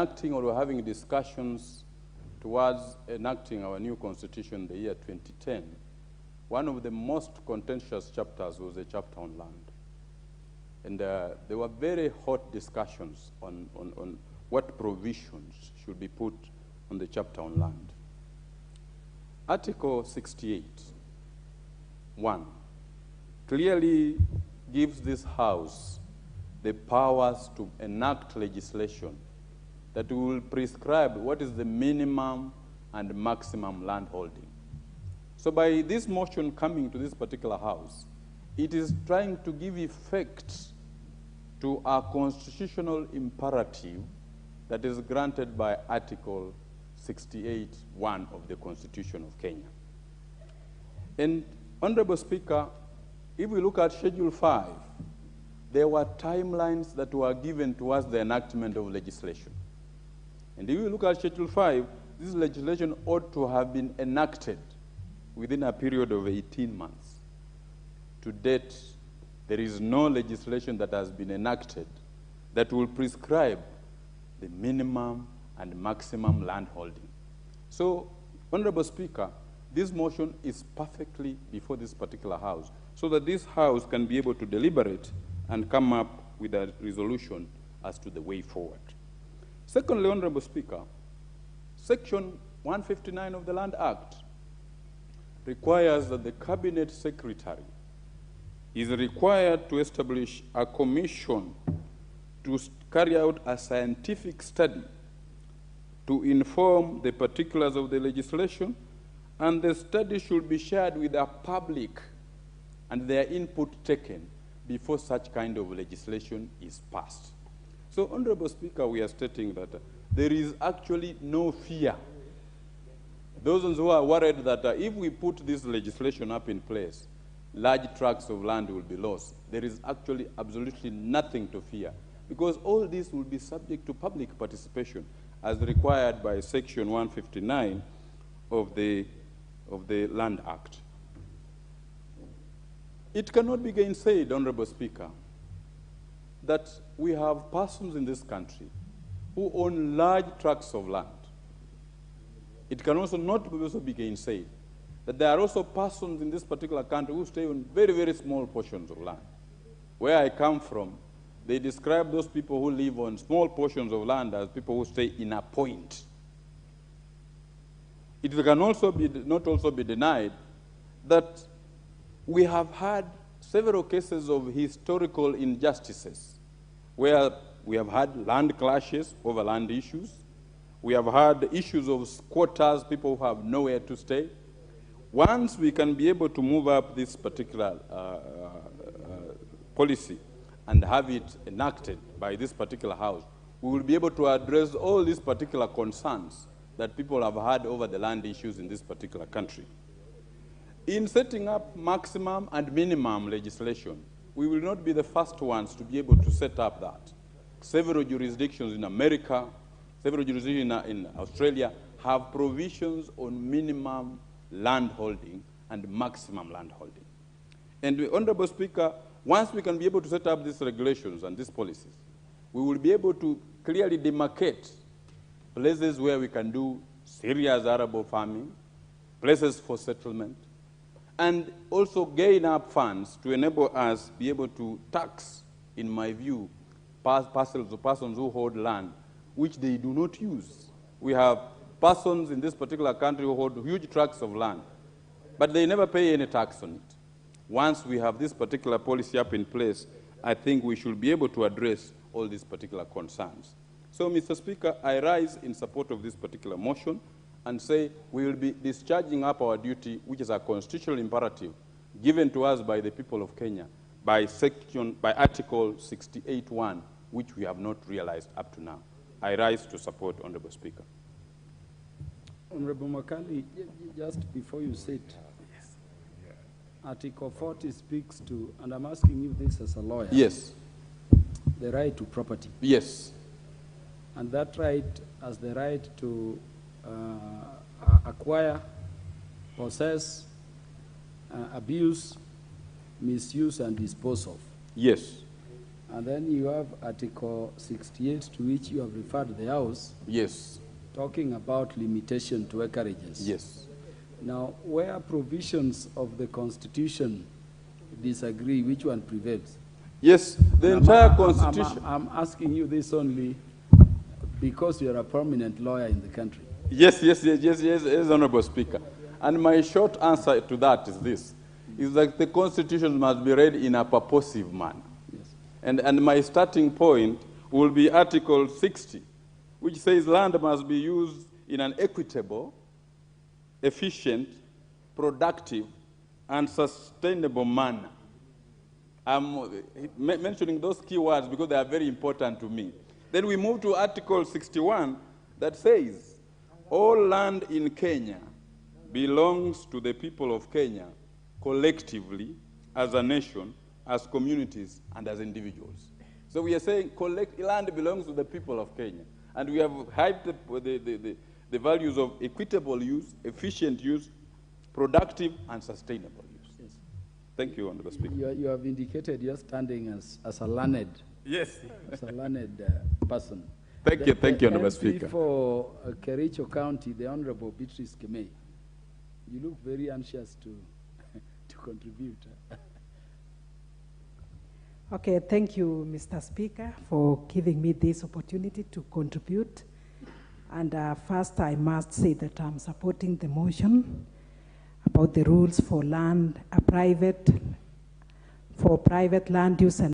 enacting or we're having discussions towards enacting our new constitution in the year 2010, one of the most contentious chapters was a chapter on land. And there were very hot discussions on what provisions should be put on the chapter on land. Article 68(1) clearly gives this House the powers to enact legislation that will prescribe what is the minimum and maximum land holding. So by this motion coming to this particular House, it is trying to give effect to our constitutional imperative that is granted by Article 68(1) of the Constitution of Kenya. And, Honorable Speaker, if we look at Schedule 5, there were timelines that were given towards the enactment of legislation. And if we look at Schedule 5, this legislation ought to have been enacted within a period of 18 months. To date, there is no legislation that has been enacted that will prescribe the minimum and maximum land holding. So, Honorable Speaker, this motion is perfectly before this particular House, so that this House can be able to deliberate and come up with a resolution as to the way forward. Secondly, Honorable Speaker, Section 159 of the Land Act requires that the Cabinet Secretary is required to establish a commission to carry out a scientific study to inform the particulars of the legislation, and the study should be shared with the public and their input taken before such kind of legislation is passed. So, Honorable Speaker, we are stating that there is actually no fear. Those who are worried that if we put this legislation up in place, large tracts of land will be lost. There is actually absolutely nothing to fear, because all this will be subject to public participation as required by Section 159 of the Land Act. It cannot be gainsaid, Honorable Speaker, that we have persons in this country who own large tracts of land. It can also not be gainsaid that there are also persons in this particular country who stay on very, very small portions of land. Where I come from, they describe those people who live on small portions of land as people who stay in a point. It can also not also be denied that we have had several cases of historical injustices where we have had land clashes over land issues. We have had issues of squatters, people who have nowhere to stay. Once we can be able to move up this particular policy and have it enacted by this particular House, we will be able to address all these particular concerns that people have had over the land issues in this particular country. In setting up maximum and minimum legislation, we will not be the first ones to be able to set up that. Several jurisdictions in America, several jurisdictions in Australia have provisions on minimum land holding and maximum land holding. And Honorable Speaker, once we can be able to set up these regulations and these policies, we will be able to clearly demarcate places where we can do serious arable farming, places for settlement, and also gain up funds to enable us be able to tax, in my view, parcels of persons who hold land which they do not use. We have persons in this particular country who hold huge tracts of land, but they never pay any tax on it. Once we have this particular policy up in place, I think we should be able to address all these particular concerns. So, Mr. Speaker, I rise in support of this particular motion and say we will be discharging up our duty, which is a constitutional imperative given to us by the people of Kenya by Article 68(1), which we have not realized up to now. I rise to support, Honorable Speaker. Honorable Makali, just before you sit, yes. Article 40 speaks to, and I'm asking you this as a lawyer. Yes. The right to property. Yes. And that right as the right to acquire, possess, abuse, misuse, and dispose of. Yes. And then you have Article 68, to which you have referred the House. Yes. Talking about limitation to acreages. Yes. Now, where provisions of the Constitution disagree, which one prevails? Yes, the entire Constitution. I'm asking you this only because you're a prominent lawyer in the country. Yes, Honorable Speaker. And my short answer to that is this, is that the Constitution must be read in a purposive manner. Yes. And my starting point will be Article 60, which says land must be used in an equitable, efficient, productive, and sustainable manner. I'm mentioning those key words because they are very important to me. Then we move to Article 61 that says, all land in Kenya belongs to the people of Kenya collectively, as a nation, as communities, and as individuals. So we are saying land belongs to the people of Kenya. And we have hyped the values of equitable use, efficient use, productive, and sustainable use. Yes. Thank you, Honorable Speaker. You have indicated you're standing as a learned, Yes. as a learned person. Thank you, Honorable Speaker. For Kericho County, the Honorable Beatrice Kemei, you look very anxious to contribute. Okay, thank you, Mr. Speaker, for giving me this opportunity to contribute. And first, I must say that I'm supporting the motion about the rules for private land use and